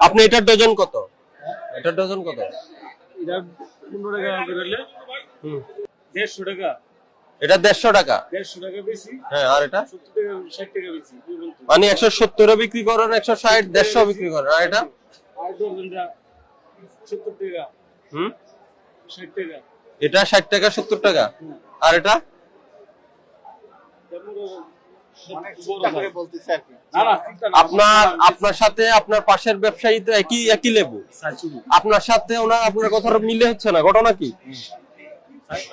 আপনি এটার ডজন কত? এটার ডজন কত? এটা 15 টাকা করে হলে 150 টাকা। এটা 150 টাকা। 150 টাকা বেশি। হ্যাঁ, আর এটা 70 টাকা 60 টাকা বেশি। মানে 170 এ বিক্রি করেন, 160, 150 বিক্রি করেন। আর এটা আর ডজনটা 70 টাকা। 60 টাকা। এটা 60 টাকা 70 টাকা। আর এটা আপনার সাথে আপনার পাশের ব্যবসায়ী তো একই লেবু, আপনার সাথে আপনার কথা মিলে হচ্ছে না, ঘটনা কি?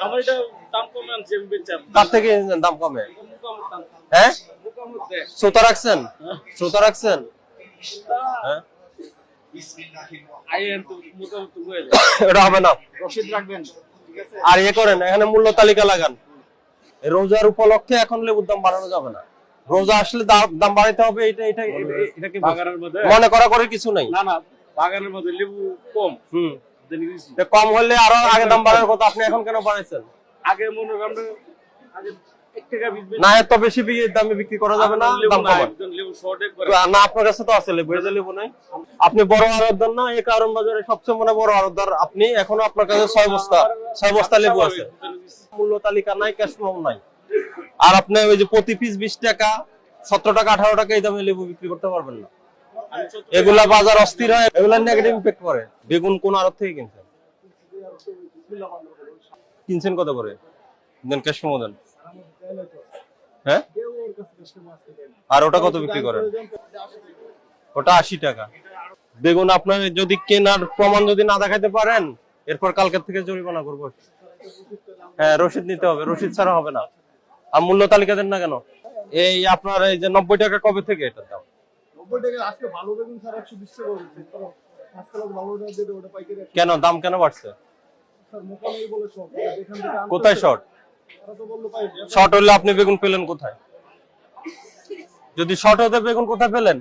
আমার এটা দাম কমে আনছে, তার থেকে দাম কমে? হ্যাঁ, শ্রোতা রাখছেন? শ্রোতা রাখছেন? হ্যাঁ, এটা হবে না। রসিদ রাখবেন। আর ইয়ে করেন, এখানে মূল্য তালিকা লাগান। রোজার উপলক্ষে এখন লেবুর দাম বাড়ানো যাবে না। রোজা আসলে দাম বাড়াইতে হবে। এটাকে বাগানের মধ্যে মনে করা করে কিছু নাই। না না, বাগানের মধ্যে লেবু কম। কম হলে আরো আগে দাম বাড়ার কথা, আপনি এখন কেন বাড়াইছেন? আগে মনে করেন আগে 1 টাকা না, এত বেশি দামে বিক্রি করা যাবে না, দাম কমান। লেবু শর্টেজ করে না, আপনার কাছে তো আছে লেবু, এই যে লেবু নাই। আপনি বড় আড়তদার না, এই কারণ বাজারে সবচেয়ে মনে বড় আড়তদার আপনি। এখনো আপনার কাছে 6 বস্তা লেবু আছে। মূল্য তালিকা নাই, ক্যাশ মেমো নাই। আর আপনি ওই যে প্রতি পিস 20 টাকা, 17 টাকা, 18 টাকা এই দামে লেবু বিক্রি করতে পারবেন না। এগুলা বাজার অস্থির হয়, এগুলা নেগেটিভ ইমপ্যাক্ট করে। বেগুন কোন আড়ত থেকে কিনছেন কত করে দেন? ক্যাশ মেমো দেন। হ্যাঁ, আর ওটা কত বিক্রি করেন? ওটা 80 টাকা। বেগুন আপনার যদি কেনার প্রমাণ যদি না দেখাতে পারেন, এরপর কালকের থেকে জরিমানা করবো। হ্যাঁ, রসিদ নিতে হবে, রসিদ ছাড়া হবে না। আর মূল্য তালিকা দেন না কেন? এই আপনার এই যে 90 টাকা কবে থেকে এটার দাম? 90 টাকা। আজকে ভালো বেগুন স্যার 120 টাকা হচ্ছে। আজকাল ভালোটা দিতে ওটা পাইকারি। কেন দাম কেন বাড়ছে? স্যার মোকামেই বলে শর্ট, এখান থেকে কোথায় শর্ট? তারা তো বললো পাই। শর্ট হলে আপনি বেগুন পেলেন কোথায়? যদি শর্ট হতে বেগুন কোথায় পেলেন?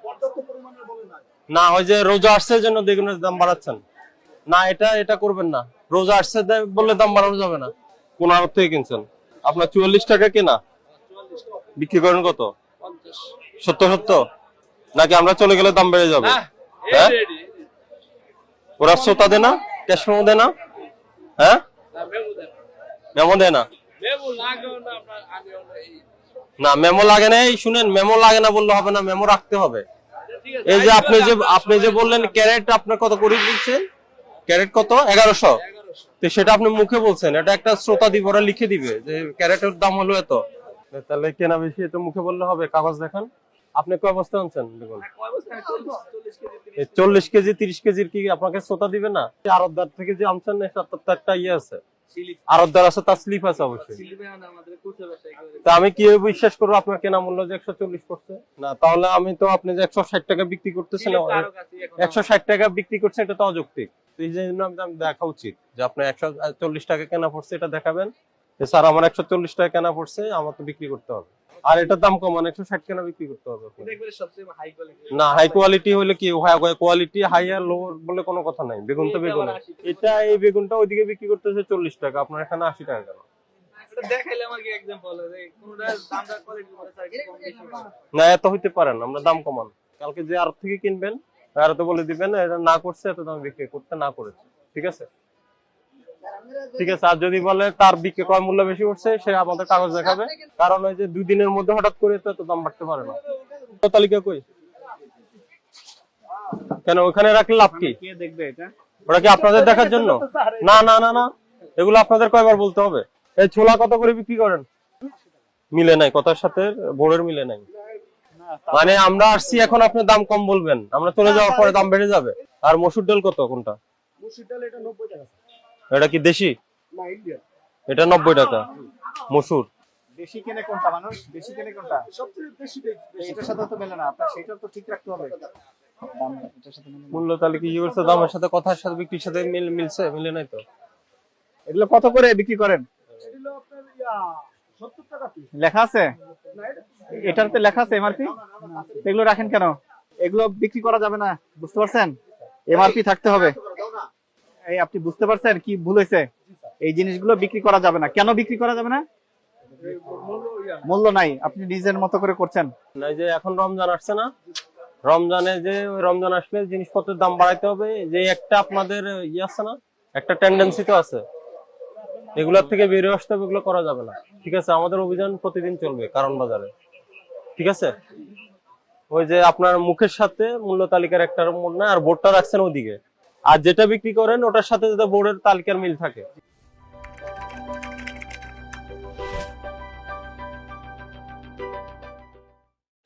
পর্যাপ্ত পরিমাণে বলে না। না, ওই যে রোজা আসছে জন্য বেগুনের দাম বাড়াচ্ছেন। না, এটা করবেন না। রোজা আসছে বললে দাম বাড়ানো যাবে না। কোন আড়ত থেকে কিনছেন? আপনার 44 টাকা কেনা, বিক্রি করেন কত? 70 নাকি আমরা চলে গেলে দাম বেড়ে যাবে? হ্যাঁ, ওরা শ্রোতা দেয় না, ক্যাশ মেমো দেয় না? হ্যাঁ, মেমো দেয় না। না, মেমো লাগে না। এই শুনেন, মেমো লাগে না বললে হবে না, মেমো রাখতে হবে। এই যে আপনি যে বললেন ক্যারেট আপনার কত করে দিচ্ছেন? ক্যারেট কত? 1100। তো সেটা আপনি মুখে বলছেন, এটা একটা শ্রোতা দিব, ওরা লিখে দিবে যে ক্যারেটের দাম হলো এত। তাহলে কেনা বেশি, এটা মুখে বললে হবে? কাগজ দেখান। আপনি কয় বস্তা আনছেন? দেখুন 40 কেজি 30 কেজির কি আপনাকে শ্রোতা দিবে না? আড়তদার থেকে যে আনছেন তার একটা ইয়ে আছে, আড়তদার আছে, তার স্লিপ আছে অবশ্যই। তা আমি কি বিশ্বাস করবো আপনার কেনা মূল্য যে 140 পড়ছে? না, তাহলে আমি তো আপনি যে 160 টাকা বিক্রি করতেছেন, 160 টাকা বিক্রি করছেন, এটা তো অযৌক্তিক। এই জন্য আমি দেখা উচিত যে আপনার 140 টাকা কেনা পড়ছে, এটা দেখাবেন স্যার আমার 140 টাকা কেনা পড়ছে, আমার তো বিক্রি করতে হবে। আর এটার দাম কমান, 160 কেনা বিক্রি করতে হবে। না, হাই কোয়ালিটি হলে কি কোয়ালিটি হাই আর লো বলে কোনো কথা নাই। বেগুন তো বেগুন। এটা এই বেগুনটা ওইদিকে বিক্রি করতেছে 40 টাকা, আপনার এখানে 80 টাকা কেন? না, এত হইতে পারেন, আমরা দাম কমান। কালকে যে আড়ত থেকে কিনবেন আর তো বলে দিবেন এটা না করছে, এত দাম বিক্রি করতে না করেছে। ঠিক আছে, ঠিক আছে। আর যদি বলে তার বিক্রি করার মূল্য বেশি উঠছে, সে আমাদের কাগজ দেখাবে। কারণ ওই যে 2 দিনের মধ্যে হঠাৎ করে তো দাম বাড়তে পারে না। তালিকা কই? কেন ওখানে রাখলে লাভ কি? কে দেখবে এটা? ওটা কি আপনাদের দেখার জন্য? না না না না, এগুলো আপনাদের কয়বার বলতে হবে? এই ছোলা কত করে বিক্রি করেন? মিলে নাই, কথার সাথে বোর্ডের মিলে নাই। মানে আমরা আসছি এখন, আপনি দাম কম বলবেন, আমরা চলে যাওয়ার পরে দাম বেড়ে যাবে। আর মসুর ডাল কত? কোনটা? মসুর ডাল এটা 90 টাকা। এটা কি দেশি? না, ইন্ডিয়ান। এটা 90 টাকা মসুর। দেশি কেনে কোনটা মানুষ? দেশি কেনে কোনটা? সবচেয়ে বেশি এটার সাথে তো মেলে না, আপনার সেটা তো ঠিক রাখতে হবে। দাম এটার সাথে মেলে। মূল্য তালিকা কি বলছে? দামের সাথে কথার সাথে বিক্রির সাথে মিলছে? মিলে নাই তো। এগুলো কত করে বিক্রি করেন? এগুলো আপনার 70 টাকা পিস লেখা আছে। এটাতে লেখা আছে এমআরপি। এগুলো রাখেন কেন? এগুলো বিক্রি করা যাবে না, বুঝতে পারছেন? এমআরপি থাকতে হবে। এই আপনি বুঝতে পারছেন কি ভুল হয়েছে? এই জিনিসগুলো বিক্রি করা যাবে না। কেন বিক্রি করা যাবে না? মূল্য নাই, আপনি নিজের মতো করে করছেন। না, যে এখন রমজান আসছে না, রমজানে যে ওই রমজান আসলে জিনিসপত্রের দাম বাড়াইতে হবে, যে একটা আপনাদের ইয়ে আছে না, একটা টেন্ডেন্সি তো আছে, এগুলোর থেকে বেরিয়ে আসতে হবে, এগুলো করা যাবে না। ঠিক আছে, আমাদের অভিযান প্রতিদিন চলবে কারণ বাজারে। ঠিক আছে, ওই যে আপনার মুখের সাথে মূল্য তালিকার একটা মোড় না, আর বোর্ডটা রাখছেন ওদিকে, আর যেটা বিক্রি করেন ওটার সাথে যাতে বোর্ডের তালিকার মিল থাকে।